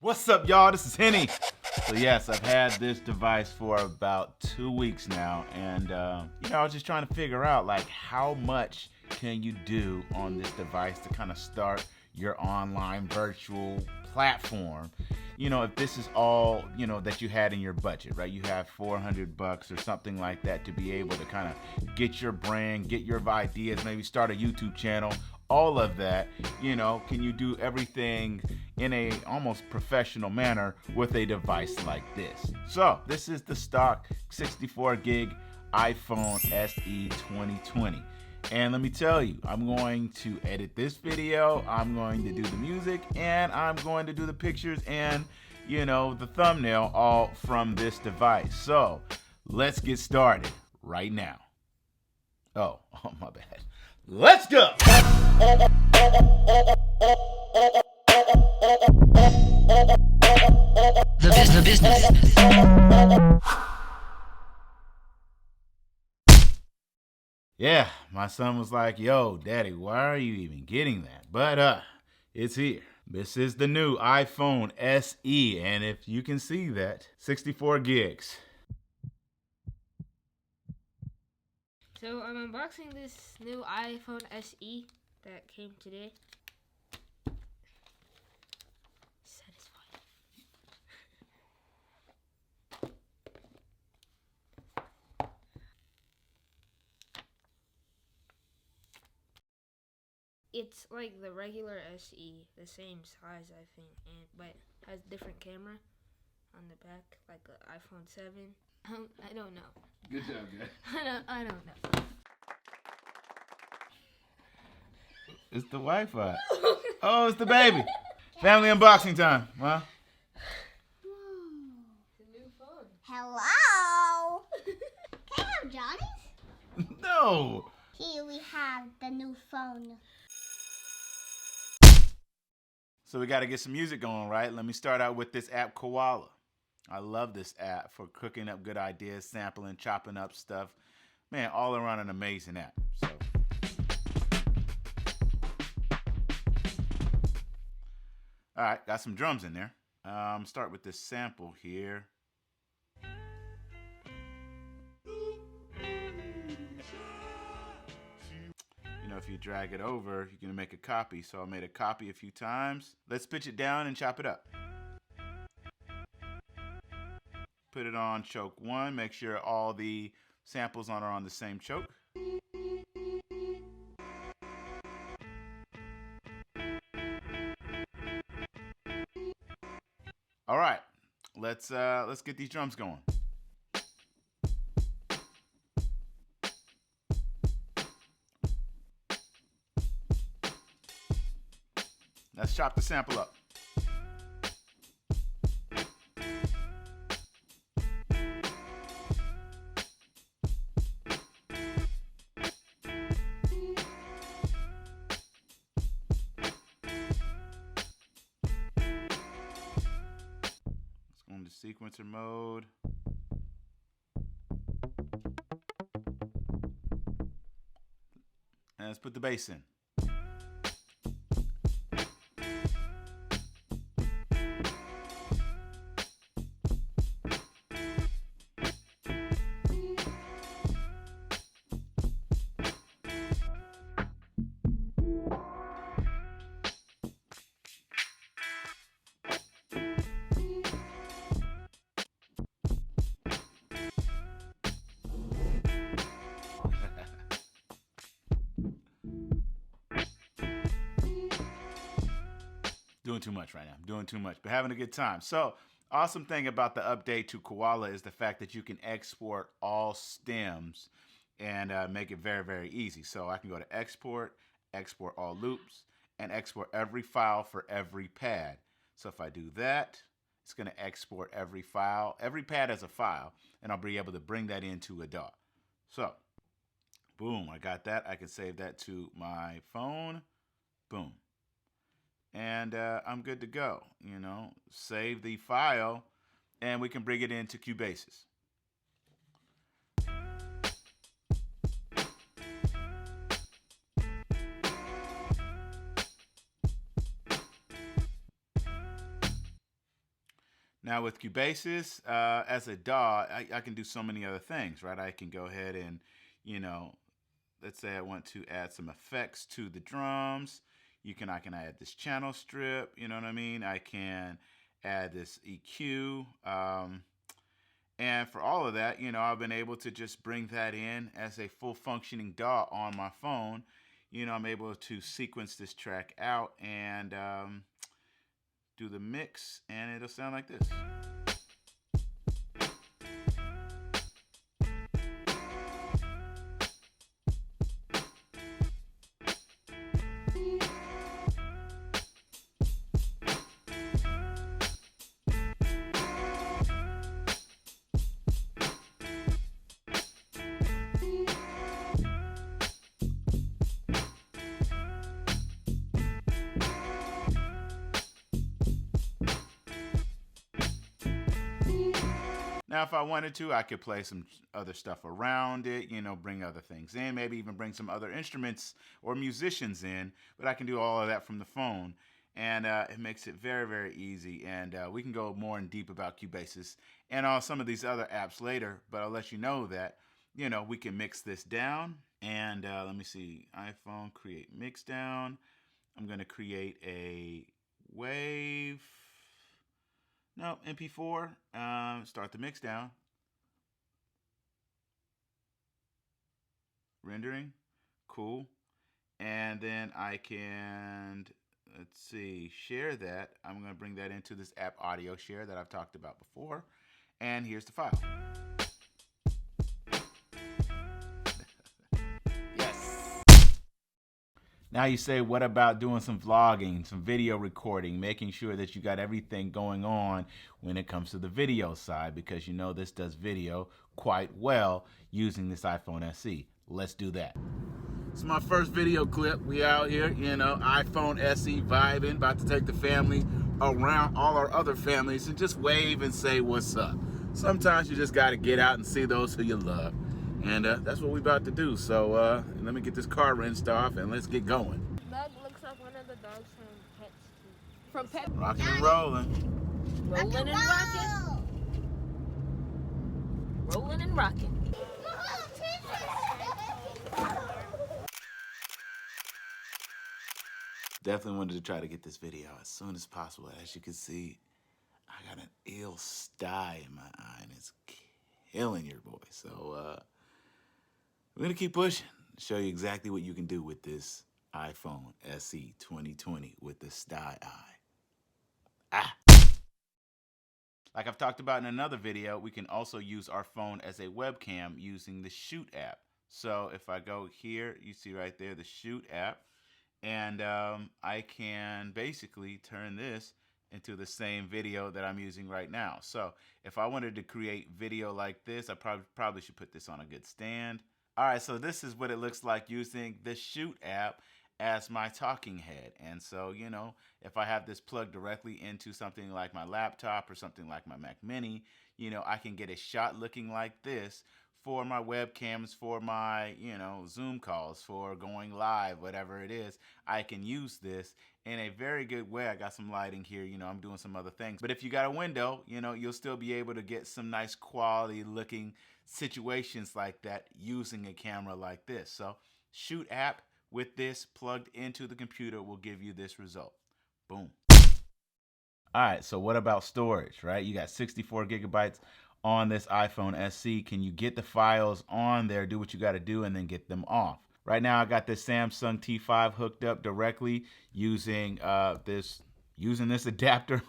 What's up, y'all? This is Henny. So yes, I've had this device for about 2 weeks now, and I was just trying to figure out like how much can you do on this device to kind of start your online virtual platform. If this is all that you had in your budget, right? You have $400 or something like that to be able to kind of get your brand, get your ideas, maybe start a YouTube channel. All of that, can you do everything in a almost professional manner with a device like this? So this is the stock 64 gig iPhone SE 2020. And let me tell you, I'm going to edit this video, I'm going to do the music, and I'm going to do the pictures and, the thumbnail all from this device. So let's get started right now. Oh, my bad. Let's go! The business. Yeah, my son was like, yo, daddy, why are you even getting that? But it's here. This is the new iPhone SE, and if you can see that, 64 gigs. So I'm unboxing this new iPhone SE that came today. Satisfying. It's like the regular SE, the same size I think, but has different camera on the back, like the iPhone 7. I don't know. Good job, guys. I don't know. It's the Wi-Fi. Oh, it's the baby. Family unboxing time. Well. It's a new phone. Hello? Can I have Johnny's? No. Here we have the new phone. So we got to get some music going, right? Let me start out with this app, Koala. I love this app for cooking up good ideas, sampling, chopping up stuff. Man, all around an amazing app. So, all right, got some drums in there. Start with this sample here. If you drag it over, you're gonna make a copy. So I made a copy a few times. Let's pitch it down and chop it up. Put it on choke 1. Make sure all the samples are on the same choke. All right, let's get these drums going. Let's chop the sample up. Let's go into sequencer mode. And let's put the bass in. Doing too much right now. I'm doing too much, but having a good time. So, awesome thing about the update to Koala is the fact that you can export all stems and make it very, very easy. So I can go to export, export all loops, and export every file for every pad. So if I do that, it's going to export every file, every pad as a file, and I'll be able to bring that into a DAW. So, boom, I got that. I can save that to my phone. Boom. And I'm good to go. Save the file, and we can bring it into Cubasis. Now with Cubasis, as a DAW, I can do so many other things, right? I can go ahead and, you know, let's say I want to add some effects to the drums. I can add this channel strip, you know what I mean? I can add this EQ. And for all of that, you know, I've been able to just bring that in as a full functioning DAW on my phone. You know, I'm able to sequence this track out and do the mix, and it'll sound like this. Now, if I wanted to, I could play some other stuff around it, you know, bring other things in, maybe even bring some other instruments or musicians in, but I can do all of that from the phone, and it makes it very, very easy, and we can go more in deep about Cubasis and some of these other apps later, but I'll let you know that, you know, we can mix this down, and let me see, iPhone, create mix down. I'm going to create a wave. No, MP4, start the mix down. Rendering, cool. And then I can, let's see, share that. I'm going to bring that into this app Audio Share that I've talked about before. And here's the file. Now you say, what about doing some vlogging, some video recording, making sure that you got everything going on when it comes to the video side, because you know this does video quite well using this iPhone SE. Let's do that. It's my first video clip. We out here, you know, iPhone SE vibing, about to take the family around all our other families and just wave and say what's up. Sometimes you just got to get out and see those who you love. And that's what we're about to do. So let me get this car rinsed off and let's get going. Dog looks like one of the dogs from Pets. From Pets. Rocking and rolling. Rolling and rocking. Rolling and rocking. Definitely wanted to try to get this video as soon as possible. As you can see, I got an ill sty in my eye and it's killing your boy. So we're gonna keep pushing, show you exactly what you can do with this iPhone SE 2020 with the sty eye. Like I've talked about in another video, we can also use our phone as a webcam using the Shoot app. So if I go here, you see right there the Shoot app, and I can basically turn this into the same video that I'm using right now. So if I wanted to create video like this, I probably should put this on a good stand. All right, so this is what it looks like using the Shoot app as my talking head. And so, you know, if I have this plugged directly into something like my laptop or something like my Mac Mini, you know, I can get a shot looking like this for my webcams, for my, you know, Zoom calls, for going live, whatever it is. I can use this in a very good way. I got some lighting here, you know, I'm doing some other things. But if you got a window, you know, you'll still be able to get some nice quality looking situations like that using a camera like this. So Shoot app with this plugged into the computer will give you this result. Boom. All right, so what about storage, right? You got 64 gigabytes on this iPhone SE. Can you get the files on there, do what you got to do, and then get them off? Right now, I got this Samsung T5 hooked up directly using this adapter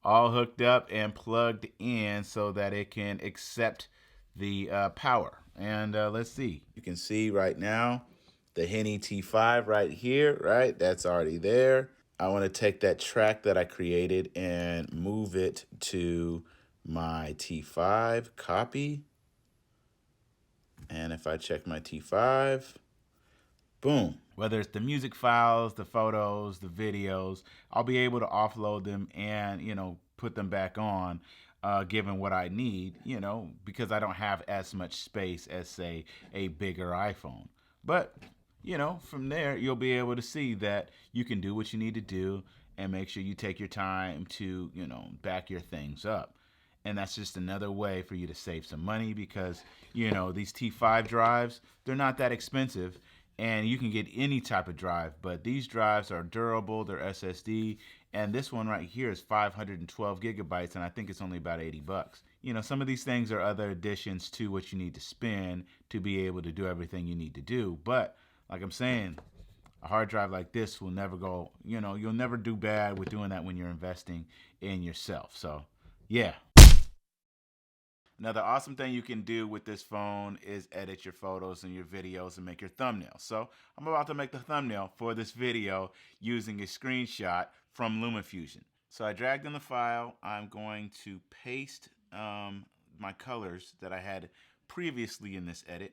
all hooked up and plugged in so that it can accept the power. And let's see. You can see right now the Henny T5 right here, right? That's already there. I want to take that track that I created and move it to my T5, copy. And if I check my T5, boom. Whether it's the music files, the photos, the videos, I'll be able to offload them and, you know, put them back on, given what I need, you know, because I don't have as much space as, say, a bigger iPhone. But, you know, from there, you'll be able to see that you can do what you need to do and make sure you take your time to, back your things up. And that's just another way for you to save some money because, these T5 drives, they're not that expensive and you can get any type of drive, but these drives are durable, they're SSD, and this one right here is 512 gigabytes and I think it's only about $80. Some of these things are other additions to what you need to spend to be able to do everything you need to do, but like I'm saying, a hard drive like this will never go, you'll never do bad with doing that when you're investing in yourself. So, yeah. Another awesome thing you can do with this phone is edit your photos and your videos and make your thumbnails. So I'm about to make the thumbnail for this video using a screenshot from LumaFusion. So I dragged in the file. I'm going to paste my colors that I had previously in this edit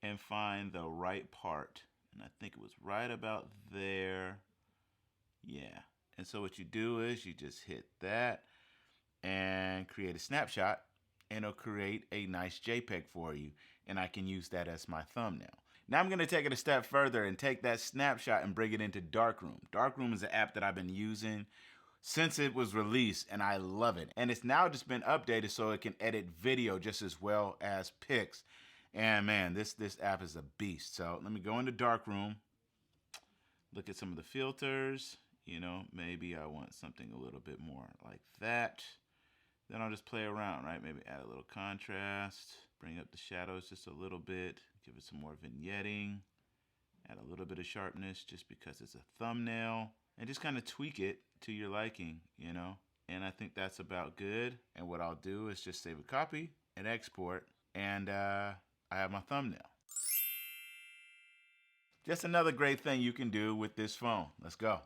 and find the right part. And I think it was right about there. Yeah. And so what you do is you just hit that and create a snapshot. And it'll create a nice JPEG for you, and I can use that as my thumbnail. Now I'm going to take it a step further and take that snapshot and bring it into Darkroom. Darkroom is an app that I've been using since it was released, and I love it. And it's now just been updated so it can edit video just as well as pics. And man, this app is a beast. So let me go into Darkroom, look at some of the filters. Maybe I want something a little bit more like that. Then I'll just play around, right? Maybe add a little contrast, bring up the shadows just a little bit, give it some more vignetting, add a little bit of sharpness just because it's a thumbnail, and just kind of tweak it to your liking, And I think that's about good. And what I'll do is just save a copy and export, and I have my thumbnail. Just another great thing you can do with this phone. Let's go.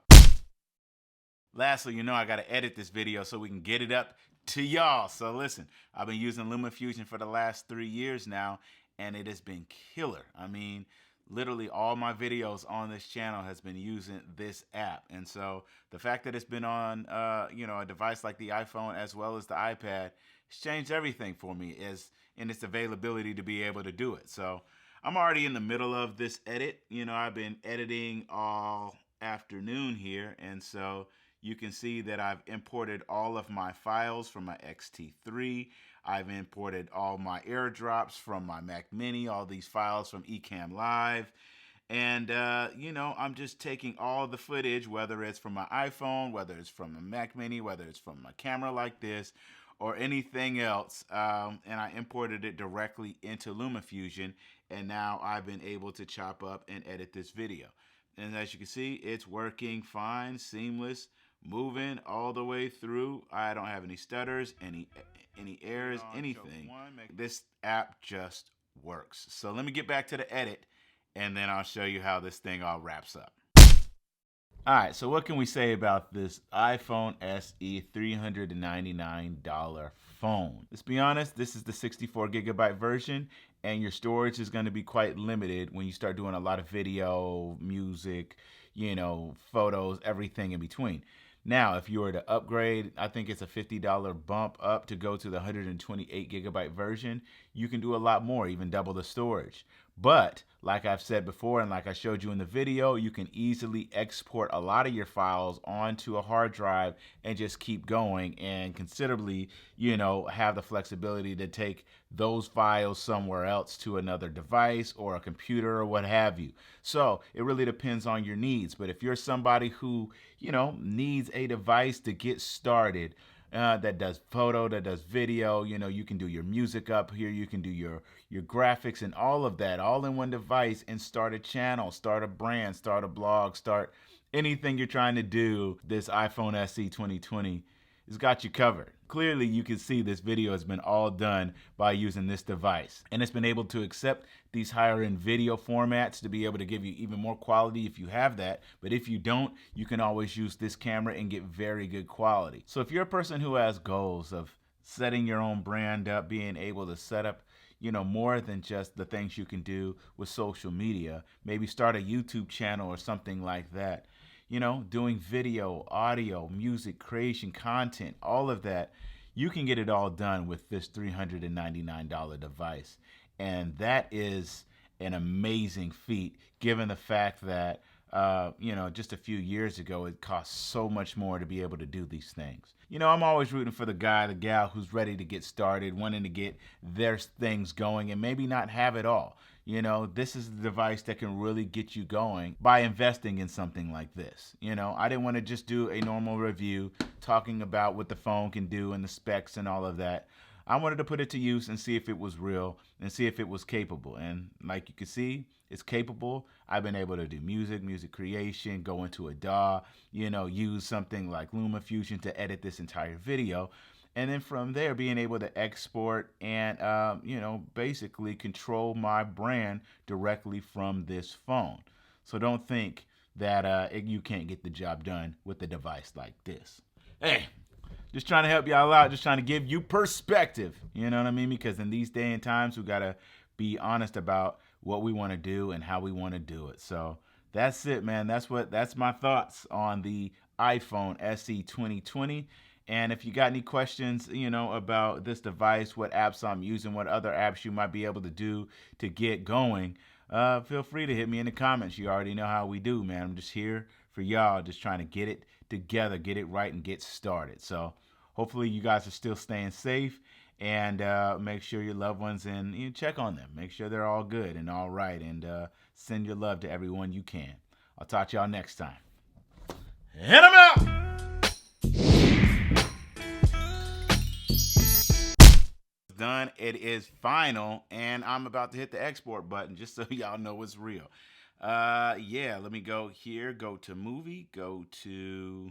Lastly, I got to edit this video so we can get it up to y'all. So listen, I've been using LumaFusion for the last 3 years now, and it has been killer. I mean, literally all my videos on this channel has been using this app. And so the fact that it's been on, a device like the iPhone as well as the iPad, it's changed everything for me in its availability to be able to do it. So I'm already in the middle of this edit. I've been editing all afternoon here, and so you can see that I've imported all of my files from my X-T3. I've imported all my airdrops from my Mac Mini, all these files from Ecamm Live. And, I'm just taking all the footage, whether it's from my iPhone, whether it's from a Mac Mini, whether it's from a camera like this, or anything else, and I imported it directly into LumaFusion, and now I've been able to chop up and edit this video. And as you can see, it's working fine, seamless, moving all the way through. I don't have any stutters, any errors, anything. This app just works. So let me get back to the edit, and then I'll show you how this thing all wraps up. All right, so what can we say about this iPhone SE $399 phone? Let's be honest, this is the 64 gigabyte version, and your storage is going to be quite limited when you start doing a lot of video, music, photos, everything in between. Now, if you were to upgrade, I think it's a $50 bump up to go to the 128 gigabyte version. You can do a lot more, even double the storage. But like I've said before, and like I showed you in the video, you can easily export a lot of your files onto a hard drive and just keep going and considerably, have the flexibility to take those files somewhere else to another device or a computer or what have you. So it really depends on your needs. But if you're somebody who, needs a device to get started, that does photo, that does video, you can do your music up here, you can do your graphics and all of that all in one device and start a channel, start a brand, start a blog, start anything you're trying to do. This iPhone SE 2020 has got you covered. Clearly you can see this video has been all done by using this device, and it's been able to accept these higher end video formats to be able to give you even more quality if you have that. But if you don't, you can always use this camera and get very good quality. So if you're a person who has goals of setting your own brand up, being able to set up more than just the things you can do with social media, maybe start a YouTube channel or something like that, doing video, audio, music, creation, content, all of that, you can get it all done with this $399 device. And that is an amazing feat, given the fact that just a few years ago, it cost so much more to be able to do these things. I'm always rooting for the guy, the gal who's ready to get started, wanting to get their things going and maybe not have it all. This is the device that can really get you going by investing in something like this. I didn't want to just do a normal review talking about what the phone can do and the specs and all of that. I wanted to put it to use and see if it was real and see if it was capable. And like you can see, it's capable. I've been able to do music creation, go into a DAW, use something like LumaFusion to edit this entire video. And then from there, being able to export and, basically control my brand directly from this phone. So don't think that you can't get the job done with a device like this. Hey, just trying to help y'all out, just trying to give you perspective. You know what I mean? Because in these day and times, we got to be honest about what we want to do and how we want to do it. So that's it, man. That's my thoughts on the iPhone SE 2020. And if you got any questions, about this device, what apps I'm using, what other apps you might be able to do to get going, feel free to hit me in the comments. You already know how we do, man. I'm just here for y'all, just trying to get it together, get it right, and get started. So hopefully you guys are still staying safe, and make sure your loved ones and check on them. Make sure they're all good and all right, and send your love to everyone you can. I'll talk to y'all next time. Hit 'em out! Done. It is final, and I'm about to hit the export button just so y'all know it's real. Let me go here, go to movie, go to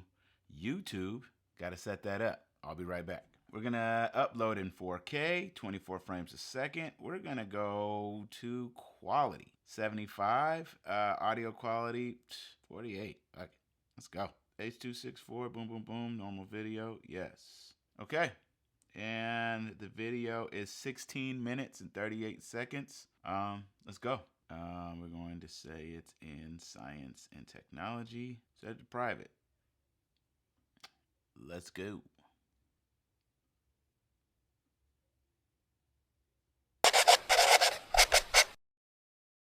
YouTube. Got to set that up. I'll be right back. We're going to upload in 4K, 24 frames a second. We're going to go to quality, 75, audio quality, 48. Okay, let's go. H.264, boom, boom, boom, normal video, yes. Okay. And the video is 16 minutes and 38 seconds. Let's go. We're going to say it's in science and technology. Set it to private. Let's go.